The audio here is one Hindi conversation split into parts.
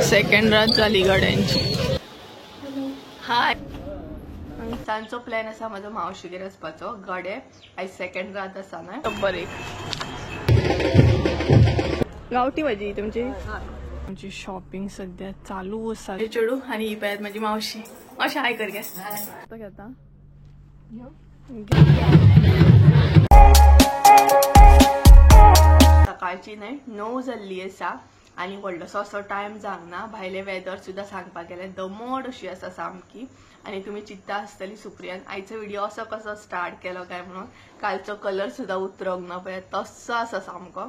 सेकंड रात झाली गाड्यांची. हाय, सांजचो प्लॅन असा माझा मावशीगेर वचपाचो. गडे आयज सेकंड रात असा ना. बरं एक गावठी भाजी तुमची. आमची शॉपिंग सध्या चालू असा. चेडू आणि ही पळयात माझी मावशी. अशा हाय कर गॅस घेता. सकाळची नाही 9 जाल्ली आसा आणि व्हडलोसो असो टायम जावना. भायले वेदर सुद्धा सांगपाक गेले दमट अशी आसा सामकी. आणि तुम्ही चिंता आसतली सुप्रियान आयचो व्हिडिओ असो कसो स्टार्ट केलो काय म्हणून. कालचो कलर सुद्धा उतरंक ना पळय तसो आसा सामको.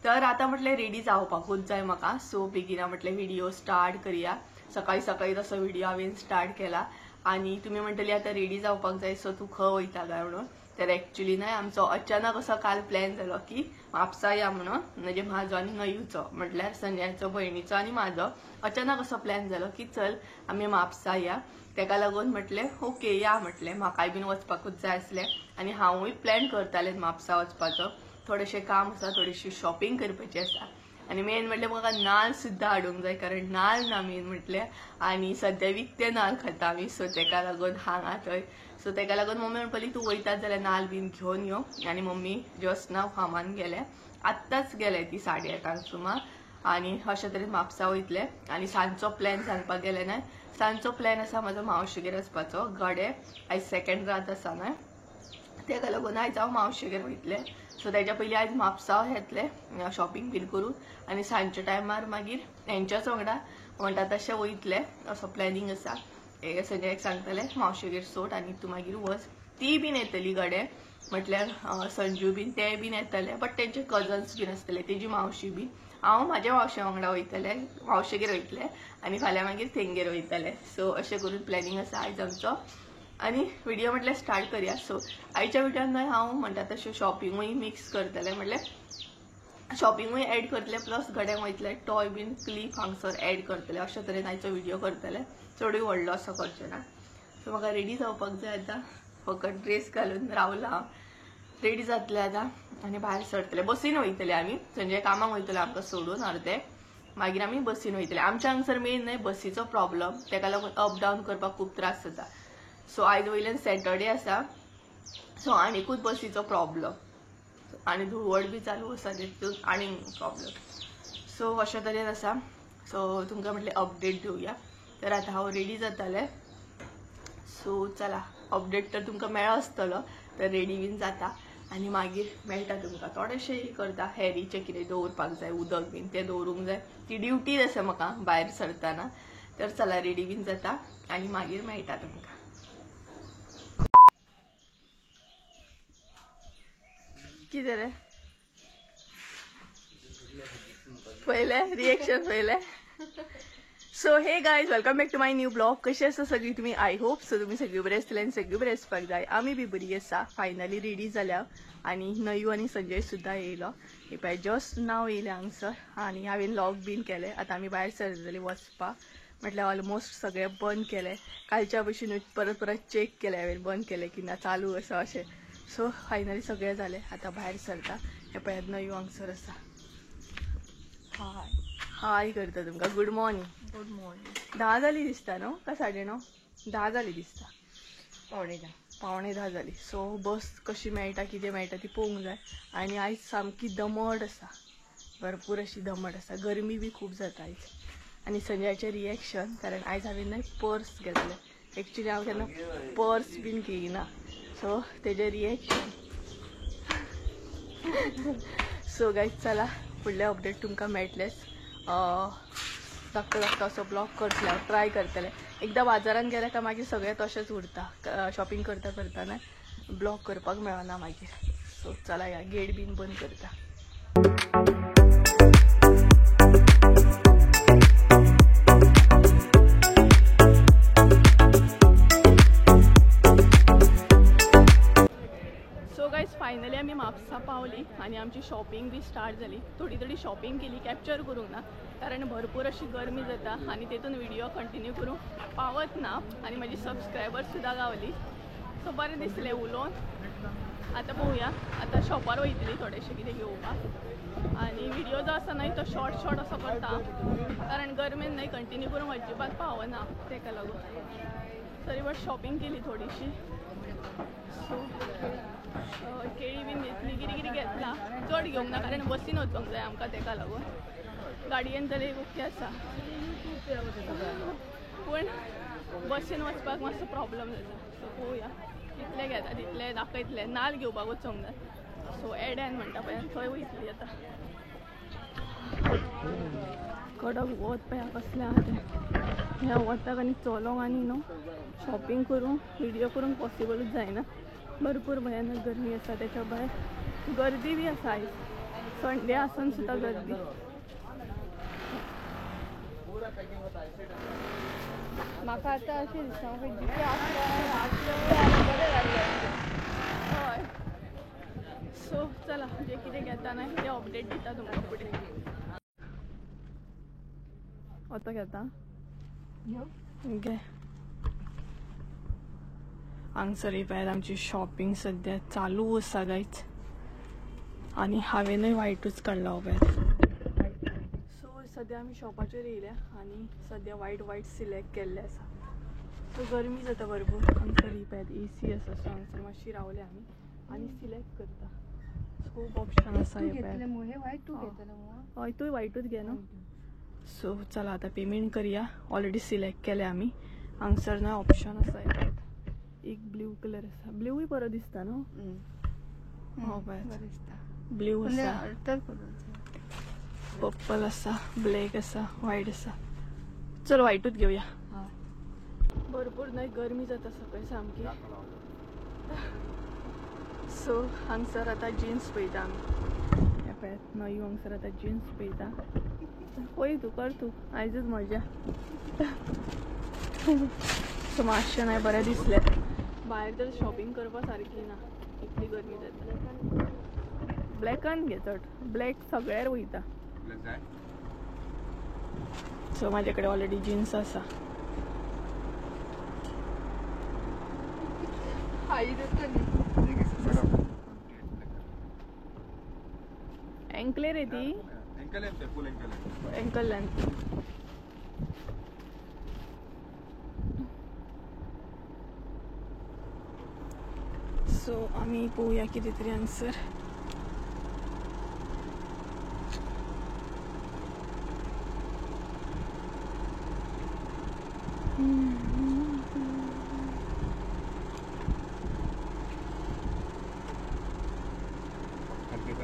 तर आता म्हटले रेडी जावपाकूच जाय म्हाका. सो बेगिना म्हटले व्हिडिओ स्टार्ट करूया. सकाळी सकाळी तसो व्हिडिओ हांवें स्टार्ट केला. आणि तुम्ही म्हणटली आता रेडी जावपाक जाय सो तू खंय वयता काय म्हणून. तर ॲक्च्युली नाही आमचो अचानक असो काल प्लॅन जालो की म्हापसा या म्हणून. म्हणजे म्हाजो आनी नयूचो म्हटल्यार संजयाचो भयणीचो आणि म्हाजो अचानक असो प्लॅन जालो की चल आमी म्हापसा या. तेका लागून म्हटले ओके या म्हटले. म्हाकाय बीन वचपाकूच जाय आसले आणि हांवूय प्लॅन करताले म्हापसा वचपाचो. थोडेशें काम आसा, थोडीशी शॉपिंग करपाची आसा. आणि मेन म्हटले म्हाका नाल सुद्धा हाडूंक जाय कारण नाल ना मेन म्हटले. आणि सध्या विकते नाल खाता आमी सो तेका लागून हांगा थंय. सो तेका लागून मम्मी म्हणपली तू वयतात जाल्यार नाल बीन घेवन यो. आणि मम्मी जस्ट नाव फार्मान गेले. आत्ताच गेले ती 8:30 सुमार. आणि अशा तरेन म्हापसा वयतले. आणि सांजचो प्लॅन सांगपाक गेले ना. सांजचो प्लॅन आसा म्हाजो मावशेगेर वचपाचो. गडे आयज सेकंड रात आसा ना. तेका लागून आयज हांव मावशेगेर वयतले. सो तेच्या पयलीं आयज म्हापसा येतले शॉपिंग बीन करून. आणि सांजच्या टायमार मागीर हेंच्याच वांगडा म्हणटा तशें वयतले असो प्लॅनिंग आसा. संजयाक सांगतले मावशेगेर सोड आणि तू मागीर वच. ती बीन येतली गडे म्हटल्यार संजू बीन ते बीन येतले. बट तेंचे कजन्स बीन आसतले तेजी मावशी बीन. हांव म्हाज्या मावशे वांगडा वयतले मावशेगेर वयतले आणि फाल्यां मागीर तेंगेर वयतले. सो अशें करून प्लॅनिंग आसा आयज आमचो. आणि व्हिडिओ म्हटल्यार स्टार्ट करूया. सो आयच्या व्हिडिओन हांव म्हणटा तशें शॉपिंगूय मिक्स करतले. म्हटल्यार शॉपिंगूय एड करतले प्लस गड्यांक वयतले टॉय बीन क्लिप हांगसर एड करतले. अशे तरेन आयचो व्हिडिओ करतले. चडूय व्हडलो असो करचे ना. सो म्हाका रेडी जावपाक जाय आतां. फकत ड्रेस घालून रावला हांव. रेडी जातले आतां आनी भायर सरतले. बसीन वयतले आमी. संजय कामाक वयतले आमकां सोडून अर्दे. मागीर आमी बसीन वयतले. आमच्या हांगसर मेन न्हय बसीचो प्रॉब्लम. तेका लागून अप डावन करपाक खूब त्रास जाता. सो आयज वयल्यान सॅटर्डे आसा सो आनीकूच बसीचो प्रॉब्लम. आणि धुळवड बी चालू आसा तितून आनीक प्रॉब्लम. सो अशा तरेन आसा. सो तुमकां म्हटलें अपडेट दिवया. तर आतां हांव रेडी जातालें. सो चला अपडेट तर तुमकां मेळ्ळो आसतलो. तर रेडी बीन जाता आनी मागीर मेळटा तुमकां. थोडेशें करता हेरीचें कितें दवरपाक जाय उदक बीन तें दवरूंक जाय. ती ड्युटी आसा म्हाका भायर सरतना. तर चला रेडी बीन जाता आनी मागीर मेळटा तुमकां. कितें रे पहिले रिएक्शन पहिले. So hey guys welcome back to my new blog. कशी आसा सगळी तुमी. आय होप सो तुमी सगळी बरी आसतली आनी सगळी बरी आसपाक जाय. आमी बी बरी आसा. फायनली रेडी जाल्या आनी नयू आनी संजय सुद्धा येयलो. हे पळय जस्ट नाव येयले हांगसर. आनी हांवें लॉक बीन केले. आतां आमी भायर सरतली वचपाक. म्हटल्यार ऑलमोस्ट सगळें बंद केलें. कालच्या भशेन परत परत चेक केलें हांवें बंद केलें की ना चालू आसा अशें. सो फायनली सगळें जालें. आतां भायर सरता. हे पळयात नयू हांगसर आसा. हाय हाय करता तुमकां. Good morning. Good morning. 10 जाली दिसता न्हू का 9:30. 10 जाली दिसता. पावणे 10 जाली. सो बस कशी मेळटा कितें मेळटा ती पळोवंक जाय. आनी आयज सामकी दमट आसा. भरपूर अशी दमट आसा. गरमी बी खूब जाता आयज. आनी संजयाचें रिएक्शन कारण आयज हांवें न्हय पर्स घेतलें. एक्चुली हांव केन्ना पर्स बीन घेयना. सो तेजें रिएक्शन. सो गायज चला फुडले अपडेट तुमकां मेळटलेच. धाकटो धाकटो असो ब्लॉग करतले. हांव ट्राय करतलें. एकदां बाजारान गेलें काय मागीर सगळें तशेंच उरता. शॉपिंग करता करतना ब्लॉग करपाक मेळना मागीर. सो चला या गेट बीन बंद करता. फायनली आमी म्हापसा पावली आणि आमची शॉपिंग बी स्टार्ट झाली. थोडी थोडी शॉपिंग केली. कॅप्चर करूंक ना कारण भरपूर अशी गरमी जाता आणि तेतून व्हिडिओ कंटिन्यू करूंक पावत ना. आणि माझी सबस्क्रायबर्स सुद्धा गावली. सो बरें दिसलें उलोवन. आता पळोवया आता शॉपार वयतली थोडेशे कितें घेवपाक आनी व्हिडिओ जो आसा न्हय तो शॉर्ट असो करता कारण गरमेन न्हय कंटिन्यू करून अजिबात पावना तेका लागून तरी बट शॉपिंग केली थोडीशी सो केळी बीन घेतली कितें कितें घेतला चड घेवंक ना कारण बसीन वचूंक जाय आमकां तेका लागून गाडयेन जाल्यार एक ओके आसा पूण बसीन वचपाक मातसो प्रॉब्लम जाता सो पळोवया कितले घेता तितले दाखयतले नाल्ल घेवपाक वचोंक जाय सो एड्यान म्हणटा पळय थंय वयतली आतां कडक वत पळय कसलें आहा तें ह्या वताक आनी चलोंक आनी न्हू शॉपिंग करूंक व्हिडिओ करूंक पॉसिबलूच जायना भरपूर भयानक गरमी आसा तेच्या भायर गर्दी बी आसा आयज संडे आसून सुद्दां गर्दी म्हाका आतां अशें दिसता जितलें हय सो चला जे कितें घेता ना ते अपडेट दिता तुमकां फुडें आतां घेता घे हांगसर पळयात आमची शॉपिंग सद्या चालू आसा गायज आनी हांवेनूय वायटूच काडला पळयात सो सद्या आमी शॉपाचेर येयल्या आनी सद्या वायट सिलेक्ट केल्ले आसा सो गरमी जाता भरपूर हांगसर पळयात AC आसा सो हांगसर मातशी रावले आमी आनी सिलेक्ट करता खूब ऑप्शन आसा हय तूं वायटूच घे न्हू सो चला आतां पेमेंट करया ऑलरेडी सिलेक्ट केले आमी हांगसर ना ऑप्शन आसा एक ब्लू कलर आसा ब्लूय बरो दिसता न्हू ब्लू आसा पर्पल आसा ब्लॅक आसा व्हाईट आसा चल व्हाईटूच घेवया भरपूर न्हय गरमी जाता सकयल सामकी सो हांगसर आतां जिन्स पळयता आमी हे पळयात न्हय हांगसर आतां जिन्स पळयता पळय तूं कर तूं आयजूच मजा सो मातशें न्हय बरें दिसलें भायर तर शॉपिंग करपा सारकी ना इतली गरमी जाता ब्लॅकान घे चड ब्लॅक सगळ्यार वयता सो म्हाजे कडेन ऑलरेडी जिन्स आसा एंकलेर आहे ती एंकल लेंथ सो आम्ही पोवया कितें तरी आन्सर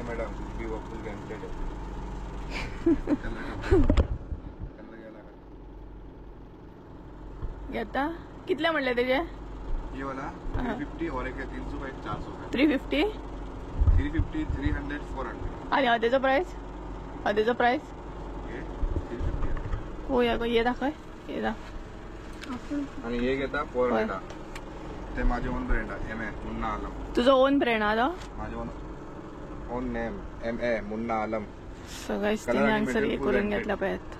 मॅडम बी वापरून घेता कितले म्हणले तेजे ये वाला 350 और एक है 300 का एक 400 का 350 350 300 400 आणि हदेचो प्राइस हदेचो प्राइस ये 350 हो या ये दाखय ये दा आणि हे घेता फोर बेटा ते माझे ओन ब्रँड आहे एमए मुन्ना आलम तुझो ओन ब्रँड हा तो माझे ओन नेम एमए मुन्ना आलम सगळ्याच तिने आन्सर हे करून घेतला पळयात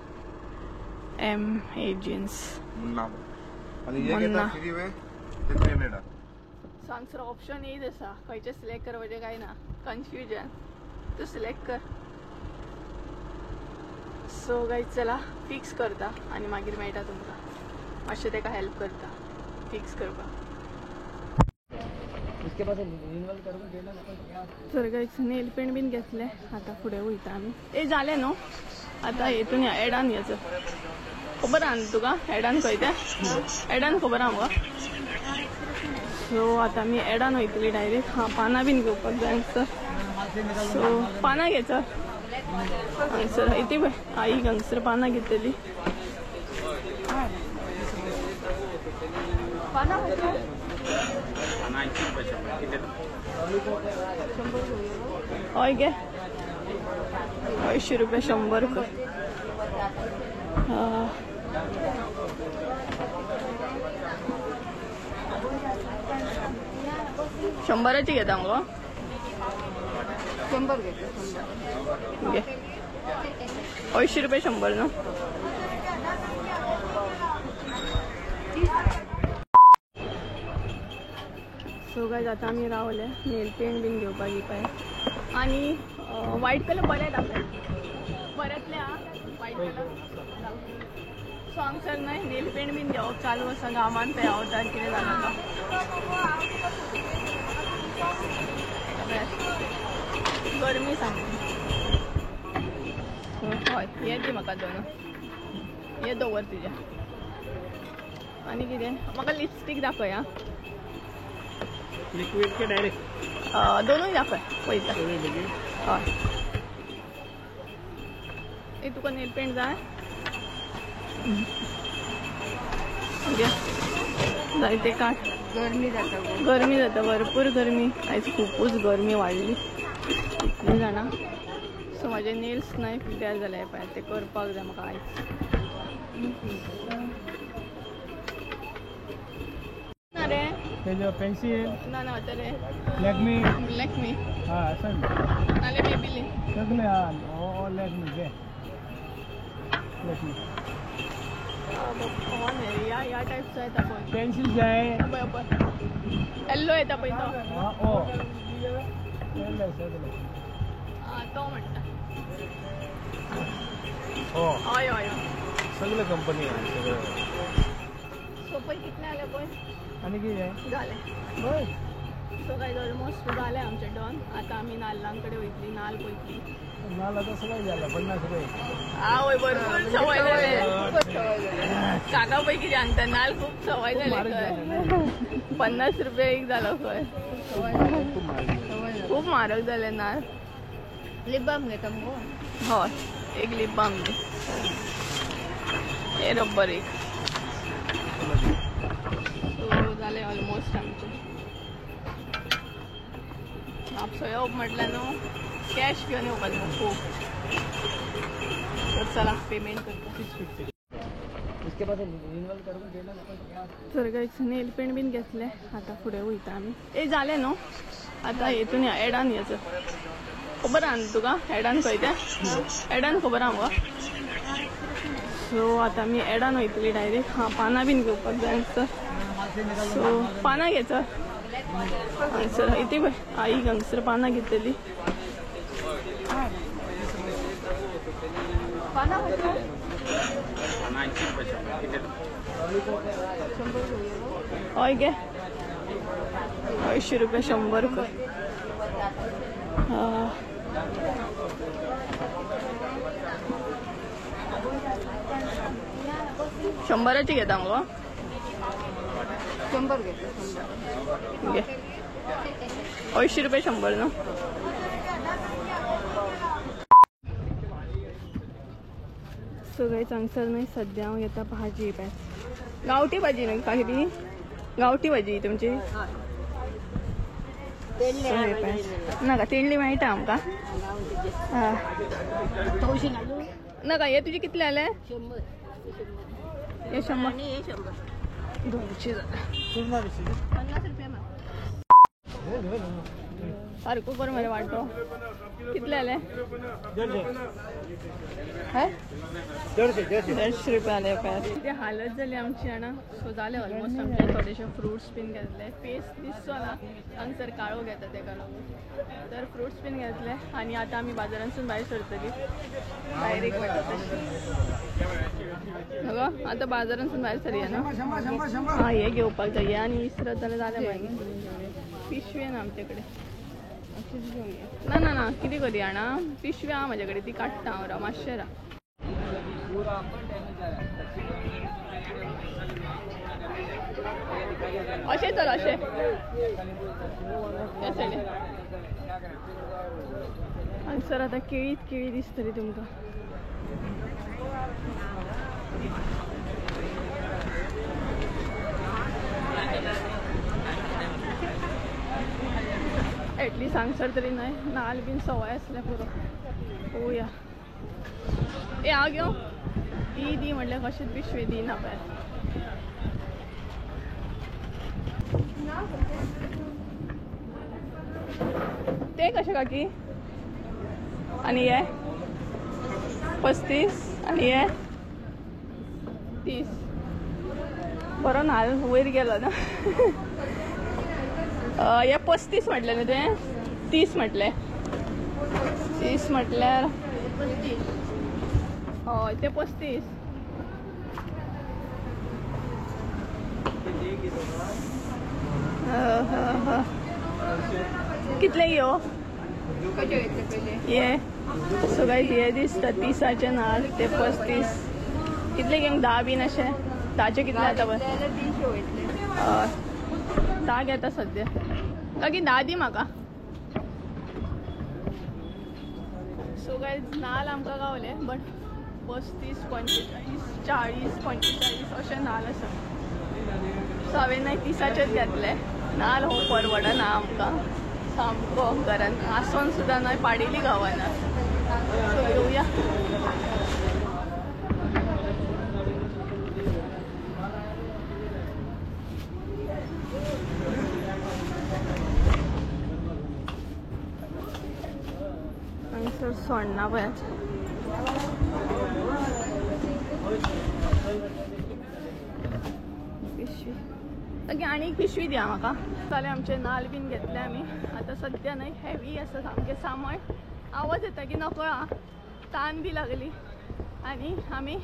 MA जीन्स मुन्ना आणि हे घेता फ्री वे ते 300 सांगसर ऑप्शन येत आसा खंयचे सिलेक्ट करपाचे काय ना कन्फ्युजन तू सिलेक्ट कर सो गाइस चला फिक्स करता आणि मागीर मेळटा तुमकां मातशें तेका हेल्प करता फिक्स करपाक तर गाइस नेल पेंट बीन घेतले आता फुडें वयता आमी ए जालें न्हू आता हेतून या एडान याचं खबर आहा तुका एडान खंय तें एडान खबर आहा म्हाका सो आता मी एडान वयतली डायरेक्ट हा पानां बीन घेवपाक जाय हांगसर सो पानां घेता हांगसर इथे पळय आई हांगसर पानां घेतली हय गे 80 रुपया 100 कर शंभराची घेता मगो 100 घे 80 रुपया 100 न्हू सो सो काय आता आम्ही रावले नेल पेंट बीन घेवपाक पाय आणि व्हाईट कलर बरे आहेत आपल्या बऱ्यातल्या व्हाईट कलर सो हांगसर न्हय नेल पेंट बीन घेवप चालू आसा गांवांत ते अवतार कितें जालां गरमी सांगली हय हे दी म्हाका दोन हे दवर तुज्या आणि कितें म्हाका लिपस्टीक दाखय आं लिक्विड के डायरेक्ट दोनूय दाखय पळयता हय ए तुका नेल पेंट जाय जायते काट गरमी जाता भरपूर गरमी आयज खूपच गरमी वाडली इतली जाणां सो म्हाजे नेल्स न्हय पिड्ड्यार जाले पळय ते करपाक जाय म्हाका आयज ना रे तेजो पेन्सिल ना ना आता रे लॅक्मी लॅक्मी हा सग नाले बेबिलीन सगळे हा ओ लॅक्मी घे लॅक्मी या टाईपचं येता पळय पेन्सिल जाय पळय पळय येल्लो येता पळय तो हा ओ सगळे तो म्हणटा हो हय हय सगळे कंपनी आहे सगळं सो पळय कितले आले पळय आणि किती जाय झाले बस सो काय ऑलमोस्ट झाले आमचे डन आता आम्ही नाल्लांकडे वयतली नाल पळयतली मला तसं काय झालं 50 रुपये आवय भरपूर सवय झाले काका पैकी जाणता नाल खूप सवय झाले खंय 50 रुपये एक झालो खंय खूप म्हारग झाले नाल लिप बाम घेता मगो हय एक लिप बाम दे हे रब्बर एक सो झाले ऑलमोस्ट आमचे आपसो येवप म्हटल्यार न्हू कॅश घेवन येवपाक जाय खूब तर चला पेमेंट करता इसके बाद रिन्यूअल करून देना तर गायच नेल पेंट बीन घेतले आता फुडें वयता आमी ए जालें न्हू आता हेतून या एडान याचं खबर आहा न्हू तुका एडान खंय तें एडान खबर आहा म्हाका सो आता आमी एडान वयतली डायरेक्ट हां पानां बीन घेवपाक जाय हांगसर सो पानां घे चल हांगसर इथे पळय आई हांगसर पानां घेतली हय गे 80 रुपया 100 कर शंभराची घेता मगो 100 घेतलं घे 80 रुपया 100 न्हू सगळे हांगसर न्हय सद्या हांव घेता भाजी पळय गांवठी भाजी न्हय काय ती गांवठी भाजी तुमची नाका तेंडली मेळटा आमकां नाका हे तुजे कितले जाले हे 100 200 जाले 50 रुपया सारको कर मरे वाटो कितले जाले 150 रुपया जाले पळय कितें हालत जाली आमची जाणा सो जाले ऑलमोस्ट आमचे थोडेशे फ्रुट्स बीन घेतले फेस दिसचो ना हांगसर काळो घेता तेका लागून तर फ्रुट्स बीन घेतले आनी आतां आमी बाजारांसून भायर सरतली डायरेक्ट वयता तशें आतां बाजारांसून भायर सरया ना हां हे घेवपाक जाय आनी विसरत जाल्यार जालें मागीर पिशवी ना आमचे कडेन ना ना ना कितें करी जाणा पिशवी आहा म्हाजे कडेन ती काडटा हांव राव मातशें राव अशें चल अशें त्या सायडीन हांगसर आतां केळीच केळी दिसतली तुमकां एटलीस्ट हांगसर तरी न्हय नाल बीन सवाय आसल्या पुरो पळोवया ए हांव घेवं दी दी म्हटल्यार कशेंच पिशवी दिना पळय ते कशे काकी आनी हे 35 आनी हे 30 बरो नाल वयर गेलो ना हे 35 म्हटले न्हू ते 30 म्हटले 30 म्हटल्यार हय ते 35 कितले यो कशे घेतले पहिले ये सो गायज हे दिसता 30चे नाल ते 35 कितले घेवंक 10 बीन अशे 10चे कितले आता पळय त्याला 300 घेतले हय 10 घेता सद्या बाकी 10 दी म्हाका सो गायज नाल आमकां गावले बट 35 45 40 45 अशे नाल आसा सो हांवें 30चेच घेतले नाल हो परवडना आमकां सामको घरान आसोन सुद्दां न्हय पाडेली गावना सो येवया हांगसर सोण्णां पळयात पिशवी ओके आनी एक पिशवी दिया म्हाका जाले आमचे नाल बीन घेतले आमी आतां सद्या न्हय हेवी आसा सामकें सामान आवाज येता की नकळा तान बी लागली आनी आमी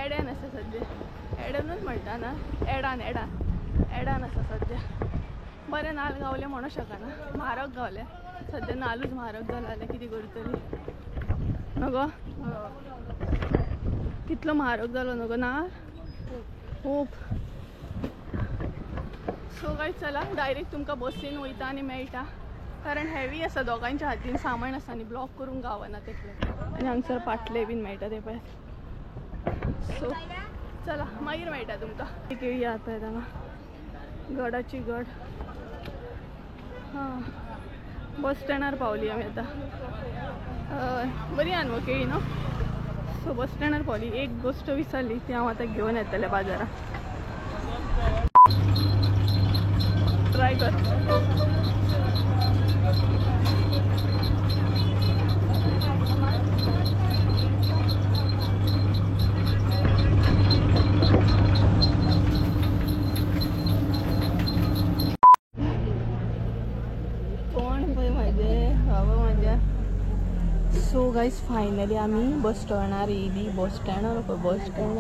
एड्यान आसा सद्या एड्यानूच म्हणटा ना एडान आसा सद्या बरे नाल गावले म्हणूं शकना म्हारग गावले सद्या नालूच म्हारग जाला जाल्यार कितें करतली नको कितलो म्हारग जालो नको नाल खूब सो गायज चला डायरेक्ट तुमकां बसीन वयता आनी मेळटा कारण हेवी आसा दोगांच्या हातीन सामान आसा आनी ब्लॉक करूंक गावना तेकले आनी हांगसर पाटले बीन मेळटा ते पळय सो चला मागीर मेळटा तुमकां केळी आहा पळय हांगा गडाची गड हां बस स्टँडार पावली आमी आतां बरी आहा न्हू केळी न्हू सो बस स्टँडार पावली एक गोश्ट विसरली ती हांव आतां घेवन येतलें बाजारात ट्राय कर कोण पळय म्हाजे बाबा म्हाज्या सो गायज फायनली आमी बस स्टँडार येयली बस स्टँडार बस स्टँड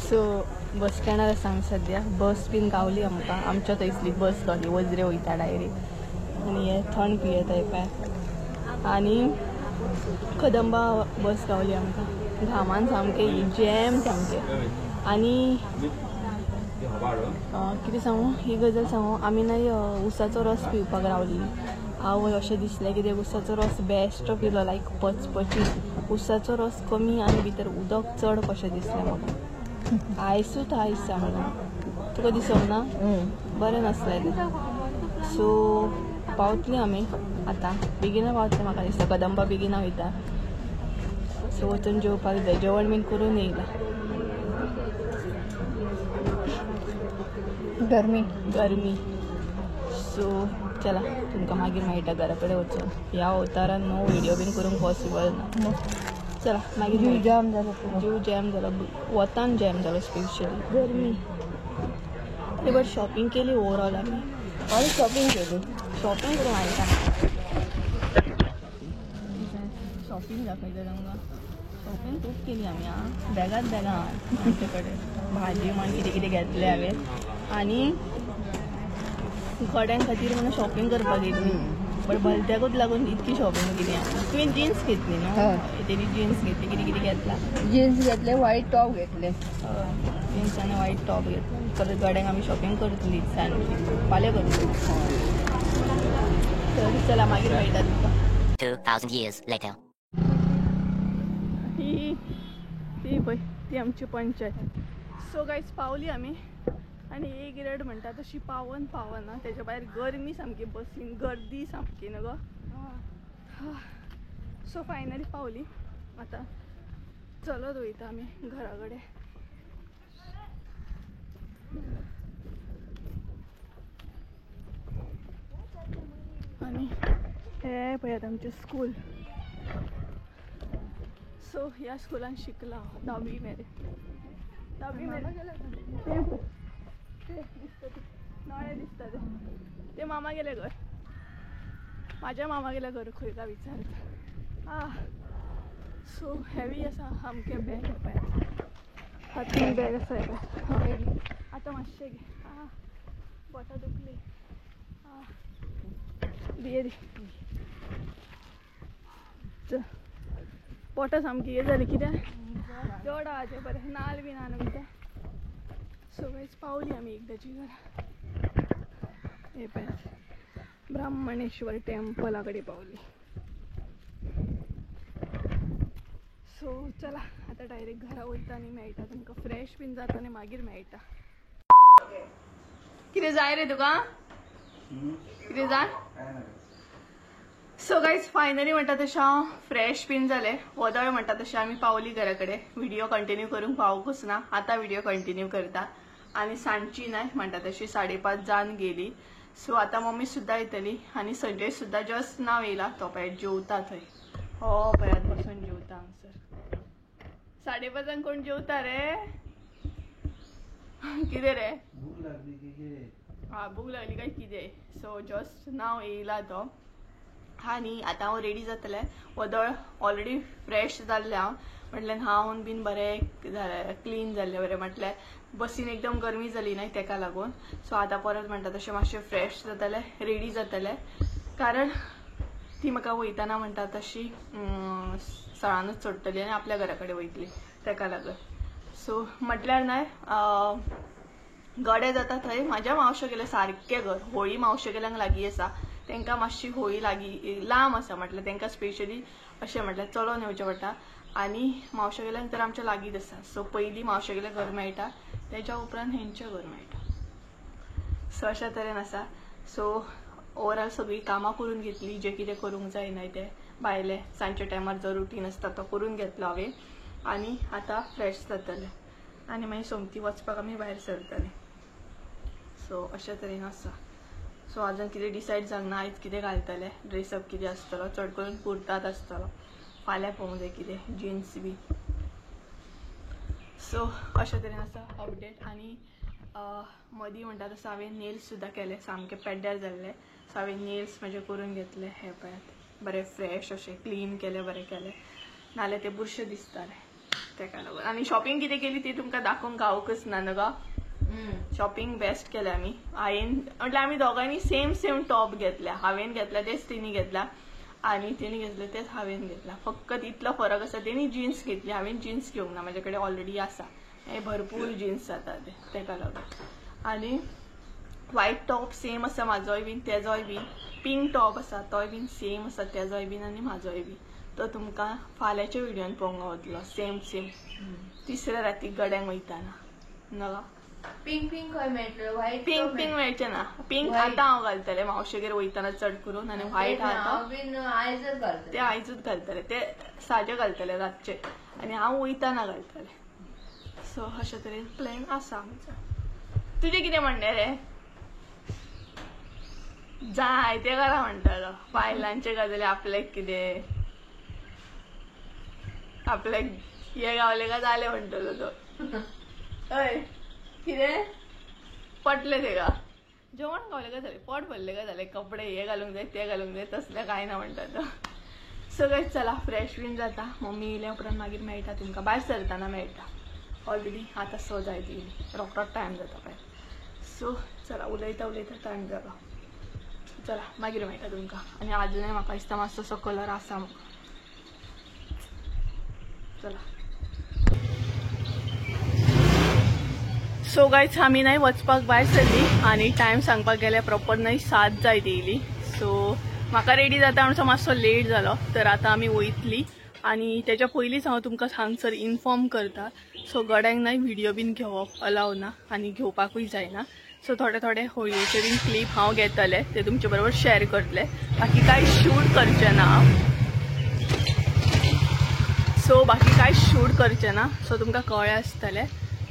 सो बस स्टँडार आसा आमी सद्या बस बीन गावली आमकां आमच्या थंयसली बस गावली वज्रे वयता डायरेक्ट आनी हे थंड पियेता हे पळय आनी कदंबा बस गावली आमकां घामान सामकें जॅम सामकें आनी कितें सांगू ही गजाल सांगू आमी न्हय उसाचो रस पिवपाक रावली हांव अशें दिसलें कितें उसाचो रस बेस्ट पिलो लायक पचपचीत उसाचो रस कमी आनी भितर उदक चड कशें दिसलें म्हाका आयसूच आयस सांगना तुका दिसोंक ना बरें नासलें तें सो पावतलीं आमी आतां बेगिना पावतलें म्हाका दिसता कदंबा बेगिना वयता सो वचून जेवपाक जाय जेवण बीन करून येयलां गरमी सो चला तुमकां मागीर मेळटा घरा कडेन वचून ह्या अवतारान न्हू व्हिडियो बीन करूंक पॉसिबल ना चला मागीर जीव जॅम जालो वतान जॅम जालो स्पेशली गरमी ते बट शॉपिंग केली ओवरऑल आमी शॉपिंग करूंक मेळटा शॉपिंग दाखयता तुमकां शॉपिंग खूब केली आमी आं बॅगात आमचे कडेन भाजी म्हण कितें कितें घेतलें हांवें आनी गड्यां खातीर म्हणून शॉपिंग करपाक येयली बट भलत्याकूच लागून इतकी शॉपिंग केली हांवें तुवें जिन्स घेतली न्हू तेणी जिन्स घेतली कितें कितें घेतला जीन्स घेतले व्हाईट टॉप घेतले जिन्स आनी व्हाईट टॉप घेतले परत गड्यांक आमी शॉपिंग करतली सारकी फाल्यां करतली तर चला मागीर मेळटा तुमकां 2000 years later. ती पळय ती आमची पंचायत सो गायज पावली आमी आनी एक रेड म्हणटा तशी पावना तेच्या भायर गरमी सामकी बसीन गर्दी सामकी न्हू गो सो फायनली पावली आतां चलत वयता आमी घरा कडेन आनी हे पळयात आमचें स्कूल सो ह्या स्कुलान शिकला 10वी मेरेन नळे दिसतात ते मामा गेले घर माझ्या मामा गेल्या घर खंय का विचारता सो हेवी असा आमके बॅग पळय हातीन बॅग आसा पळय आता मातशें घे बोटां दुखली दिये दी पोटां सामकी हे जाली कित्याक जड आहा तें बरें नाल बी ना न्हू कितें सो गायज पावली आमी एकदाची घरा हे पळय ब्राह्मणेश्वर टेम्पला कडेन पावली सो चला आता डायरेक्ट घरा वयता आनी मेळटा तुमकां फ्रेश बीन जाता आनी मागीर मेळटा कितें जाय रे तुका कितें जाय सो गायज फायनली म्हणटा तशें हांव फ्रेश बीन जालें वदळ म्हणटा तशें आमी पावली घरा कडेन व्हिडिओ कंटिन्यू करूंक पावूंकूच ना आतां व्हिडिओ कंटिन्यू करता आनी सांजची न्हय म्हणटा तशी 5:30 जावन गेली सो आता मम्मी सुद्धा येतली आणि संजय सुद्धा जस्ट नाव येयला तो पळय जेवता थंय हो पळयात बसून जेवता हांगसर 5:30 कोण जेवता रे कितें रे भूक लागली काय कितें सो जस्ट नाव येयला तो आनी आतां हांव रेडी जातलें वदळ ऑलरेडी फ्रेश जाल्लें हांव म्हटल्यार न्हावन बीन बरें क्लीन जाल्लें बरें म्हटल्यार बसीन एकदम गरमी जाली न्हय तेका लागून सो आतां परत म्हणटा तशें मातशें फ्रेश जातलें रेडी जातलें कारण ती म्हाका वयताना म्हणटा तशी सळानूच सोडटली आनी आपल्या घरा कडेन वयतली तेका लागून सो म्हटल्यार न्हय गडे जाता थंय म्हाज्या मावशे गेले सारकें घर होळी मावशे गेल्यांक लागीं आसा तांकां मातशी होळी लागीं लांब आसा म्हटल्यार तांकां स्पेशली अशें म्हटल्यार चलोन येवचें पडटा आनी मावशे गेल्यांक तर आमच्या लागींच आसा सो पयलीं मावशे गेले घर मेळटा तेच्या उपरांत हेंचें घर मेळटा सो अशा तरेन आसा सो ओवरऑल सगळीं कामां करून घेतली जे कितें करूंक जाय न्हय तें भायलें सांजच्या टायमार जो रुटीन आसता तो करून घेतलो हांवें आनी आतां फ्रेश जातलें आनी मागीर सोमती वचपाक आमी भायर सरतलीं सो अशा तरेन आसा सो आजून कितें डिसायड जावंक ना आयज कितें घालतलें ड्रेसअप कितें आसतलो चड करून कुर्ताच आसतलो फाल्यां पळोवंक जाय कितें जिन्स बी सो अशा तरेन आसा अपडेट आनी मदीं म्हणटा तसो हांवें नेल्स सुद्दां केले सामके पेड्ड्यार जाल्ले सो हांवें नेल्स म्हाजे करून घेतले हे पळयात बरें फ्रेश अशें क्लीन केले बरें केले नाल्यार ते बुरशे दिसताले तेका लागून आनी शॉपिंग कितें केली ती तुमकां दाखोवंक गावूंकच ना न्हू गो शॉपिंग बेस्ट केलें आमी हांवें म्हटल्यार आमी दोगांनी सेम टॉप घेतल्या हांवें घेतला तेच तिणी घेतला आनी तिणी घेतले तेच हांवें घेतला फकत इतलो फरक आसा तेणी जिन्स घेतली हांवें जिन्स घेवंक ना म्हाजे कडेन ऑलरेडी आसा हे भरपूर जिन्स जाता तेका लागून आनी व्हायट टॉप सेम आसा म्हाजोय बीन तेजोय बीन पिंक टॉप आसा तोय बीन सेम आसा तेजोय बीन आनी म्हाजोय बीन तो तुमकां फाल्यांच्या व्हिडिओन पळोवंक गावतलो सेम तिसऱ्या राती गड्यांक वयताना नगा पिंक खंय मेळटलो व्हाईट पिंक मेळचें ना पिंक आतां हांव घालतलें मावशेगेर वयताना चड करून आनी व्हायट आयजच घालतले ते आयजूच घालतले ते साजे घालतले रातचे आनी हांव वयताना घालतलें सो अशे तरेन प्लॅन आसा आमचो तुजें कितें म्हणणें रे जाय ते करा म्हणटालो बायलांचे गजाली आपल्याक कितें आपल्याक हे गावले का जालें म्हणटलो तो हय कितें पटलें तेका जेवण गावलें काय जालें पोट भरलें काय जालें कपडे हे घालूंक जाय ते घालूंक जाय तसलें कांय ना म्हणटा तो सगळेंच चला फ्रेश बीन जाता मम्मी येयल्या उपरांत मागीर मेळटा तुमकां भायर सरताना मेळटा ऑलरेडी आतां 6 जाय येयली रोखडोच टायम जाता पळय सो चला उलयता टायम जालो चला मागीर मेळटा तुमकां आनी आजुनूय म्हाका दिसता मातसोसो कलर आसा म्हाका चला सो गायज आमी न्हय वचपाक भायर सरली आनी टायम सांगपाक गेल्यार प्रॉपर न्हय 7 जाय येयली सो म्हाका रेडी जाता म्हणसो मातसो लेट जालो तर आतां आमी वयतली आनी तेच्या पयलींच हांव तुमकां हांगसर इन्फॉर्म करता सो गड्यांक न्हय व्हिडिओ बीन घेवप अलाव ना आनी घेवपाकूय जायना सो थोडे होळयेचे बीन क्लीप हांव घेतले ते तुमचे बरोबर शेअर करतले बाकी कांय शूट करचें ना सो तुमकां कळ्ळें आसतलें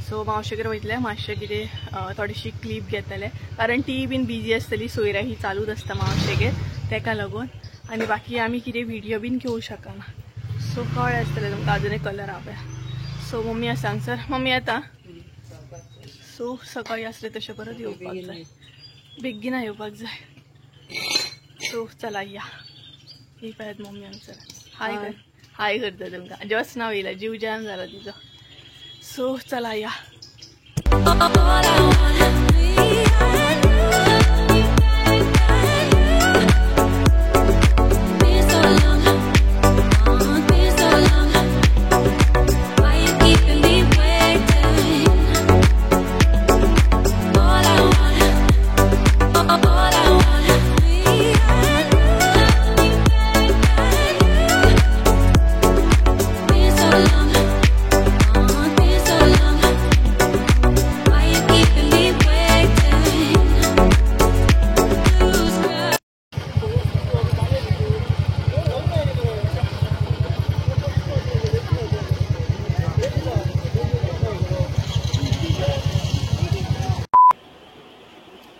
सो मावशेगेर वयतले मातशें कितें थोडीशी क्लीप घेतले कारण ती बीन बिजी आसतली सोयऱ्या ही चालूच आसता मावशेगेर तेका लागून आनी बाकी आमी कितें व्हिडिओ बीन घेवंक शकना सो कळ्ळें आसतलें तुमकां आजुनूय कलर आहा पळय सो मम्मी आसा हांगसर मम्मी येता सो सकाळी असले तसे परत येवपाक जाय, बेगीन येवपाक जाय. सो चला या. ही पळयात मम्मी आमचं हाय करता तुमकां. जस्ट नाव येयला, जीव जाम जाला तिचो. सो चला या.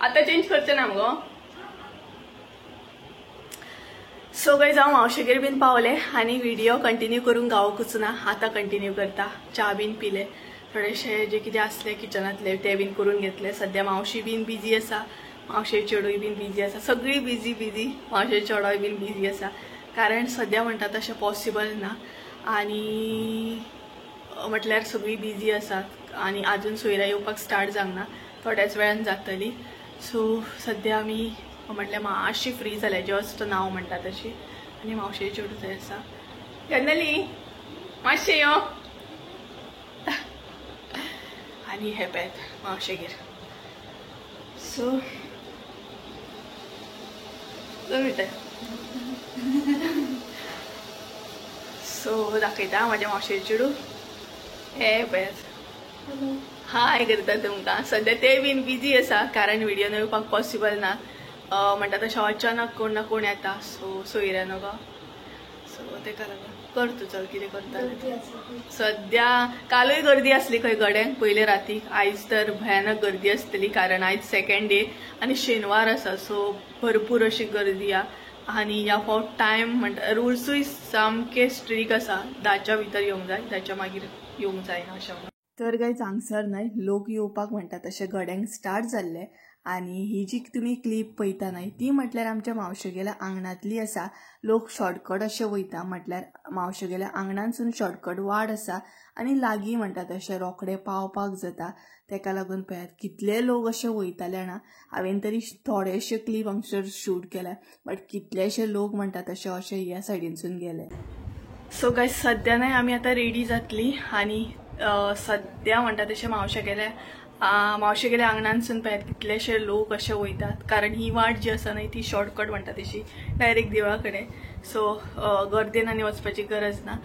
आता चेंज करचे ना मगो. सो गाइस हांव मावशेगेर बीन पावले आनी व्हिडिओ कंटिन्यू करून गावकूच ना. आता कंटिन्यू करता. च्या बीन पिले, थोडेशे जे कितें आसले किचनातले ते बीन करून घेतले. सध्या मावशी बीन बिजी आसा, मावशे चेडूय बीन बिजी आसा, सगळी बिजी. मावशे चेडोय बीन बिजी आसा, कारण सध्या म्हणटा तशें पॉसिबल ना. आनी म्हटल्यार सगळी बिजी आसात आनी आजून सोयरा येवपाक स्टार्ट जावना, थोड्याच वेळान जातली. सो सध्या आमी म्हटल्यार मातशी फ्री जाले, जस्ट नाव म्हणटा तशी. आनी मावशे चेडू थंय आसा. केन्नाली मातशें यो. आनी हे पळयात मावशेगेर. सो सो दाखयता म्हाज्या मावशे चेडू. हे पळयात हाय करता तुमकां. सध्या ते बीन बिजी आसा, कारण व्हिडिओ येवपाक पॉसिबल ना. म्हणटा तशें अचानक कोण ना कोण येता. सो सोयऱ्या न्हू गो. सो तेका लागून कर तूं, चल कितें करता. सध्या कालूय गर्दी आसली खंय गड्यांक पयले रातीक. आयज तर भयानक गर्दी आसतली, कारण आयज सेकंड डे आनी शेनवार आसा. सो भरपूर अशी गर्दी आहा. आनी ह्या फावट टायम म्हणटा रुल्सूय सामके स्ट्रीक आसा. 10च्या भितर येवंक जाय, 10च्या मागीर येवंक जायना अशें. तर कांय हांगसर न्हय, लोक येवपाक म्हणटा तशें गड्यांक स्टार्ट जाल्ले. आनी ही जी तुमी क्लिप पळयता न्हय, ती म्हटल्यार आमच्या मावशेगेल्या आंगणांतली आसा. लोक शॉर्टकट अशें वयता, म्हटल्यार मावशेगेल्या आंगणांसून शॉर्टकट वाड आसा आनी लागीं म्हणटा तशें रोखडें पावपाक जाता. तेका लागून पळयात कितले लोक अशे वयताले ना. हांवें तरी थोडेशे क्लिप हांगसर शूट केल्या, बट कितलेशे लोक म्हणटा तशें अशे ह्या सायडीनसून गेले. सो गायज सध्या न्हय आमी आतां रेडी जातली. आनी सध्या म्हणटा तशें मावशेगेल्या आंगणांसून पळयात कितलेशे लोक अशे वयतात, कारण ही वाट जी आसा न्हय ती शॉर्टकट म्हणटा तशी डायरेक्ट देवळा कडेन. सो गर्देन आनी वचपाची गरज ना.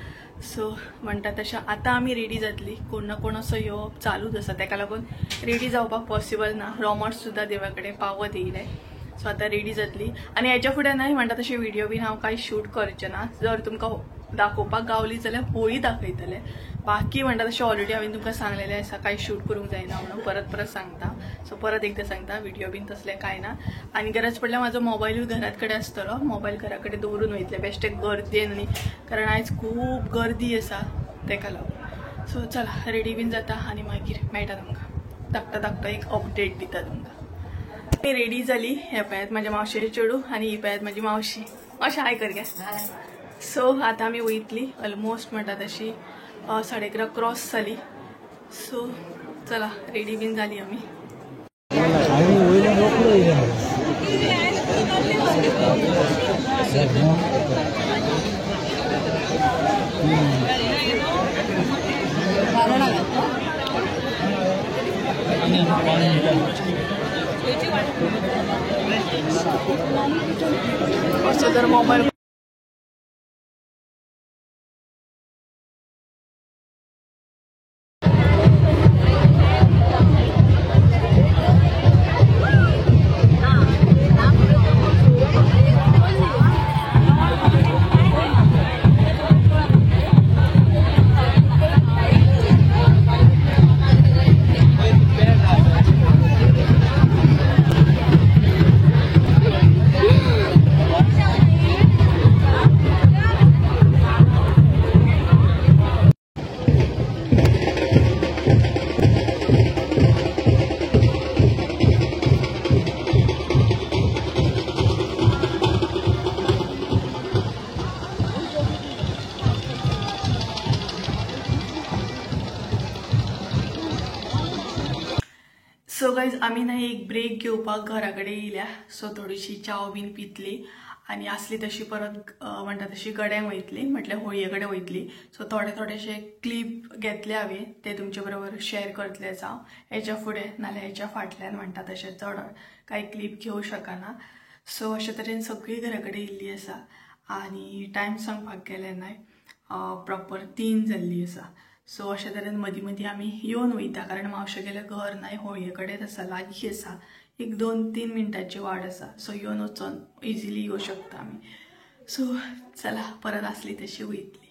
सो म्हणटा तशें आतां आमी रेडी जातली. कोण ना कोण असो येवप चालूच आसा, तेका लागून रेडी जावपाक पॉसिबल ना. रोमट सुद्दां देवळा कडेन पावत येयले. सो आतां रेडी जातली. आनी हेच्या फुडें न्हय म्हणटा तशें व्हिडिओ बीन हांव कांय शूट करचें ना. जर तुमकां दाखोवपाक गावली जाल्यार होळी दाखयतले. बाकी म्हणटा तशें ऑलरेडी हांवें तुमकां सांगलेलें आसा, कांय शूट करूंक जायना म्हणून. परत सांगता. सो परत एकदां सांगता, व्हिडिओ बीन तसलें कांय ना. आनी गरज पडल्यार म्हाजो मोबायलूय घरात कडेन आसतलो. मोबायल घरा कडेन दवरून वयतले बेश्टे गर्देन न्ही, कारण आयज खूब गर्दी आसा तेका लागून. सो चला रेडी बीन जाता आनी मागीर मेळटा तुमकां. धाकटा एक अपडेट दिता तुमकां. मी रेडी जाली. हे पळयात म्हाज्या मावशेचे चेडू आनी ही पळयात म्हाजी मावशी. मावशी हाय कर गे. सो आतां आमी वयतली. ऑलमोस्ट म्हणटा तशी 11:30 क्रॉस जाली. सो चला रेडी बीन जाली आमी. असं जर मोबाईल सो गाईज आम्ही ना एक ब्रेक घेवपाक घरा कडेन येयल्या. सो थोडीशी चाव बीन पितली आणि असली तशी परत म्हणटा तशी गड्यांक वयतली, म्हटल्यार होळये कडेन वयतली. सो थोडेशे क्लिप घेतले हांवें, ते तुमचे बरोबर शेअर करतले जावं हेच्या फुडें नाल्यार हेच्या फाटल्यान म्हणटा तशें चड कांय क्लिप घेवं शकना. सो अशे तरेन सगळी घरा कडेन येयल्ली आसा आणि टायम सांगपाक गेले नाय, प्रॉपर 3 जाल्ली आसा. सो अशे तरेन मदीं मदीं आमी येवन वयता, कारण मावशे गेले घर नाय, होळये कडेन आसा, लागीं आसा, एक 2-3 मिनटांची वाट आसा. सो येवन वचोन इजिली येवं शकता आमी. सो चला परत असली तशी वयतली.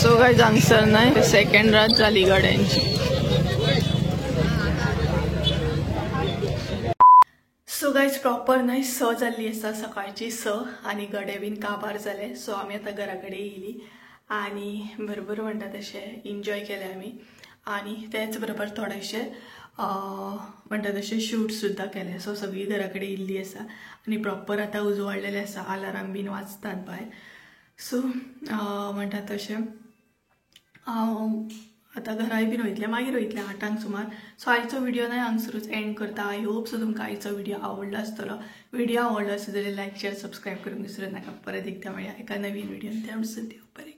सो गाईज आन्सर नाही, सेकंड रात झाली गाड्यांची. सो गाईज प्रॉपर नाही 6 जाल्ली आसा, सकाळची 6 आणि गडे बीन काबार जाले. सो आमी आतां घरा कडेन येयली आणि बरोबर म्हणटा तशें एन्जॉय केले आमी आणि तेच बरोबर थोडेशे म्हणटा तशें शूट सुद्दां केले. सो सगळी घरा कडेन येयल्ली आसा आणि प्रॉपर आतां उजवाडलेले आसा, अलार्म बीन वाजतात भायर. सो म्हणटा तशें आतां घराय बीन वयतलें, मागीर वयतलें 8 सुमार. सो आयचो व्हिडिओ ना हांगसरूच एंड करता. आय होप सो तुमकां आयचो व्हिडिओ आवडलो आसतलो. व्हिडिओ आवडलो आसत जाल्यार लायक शेअर सबस्क्राईब करूंक विसरूं नाका. परत एकदा मेळया एका नवीन व्हिडिओन. त्या बरें.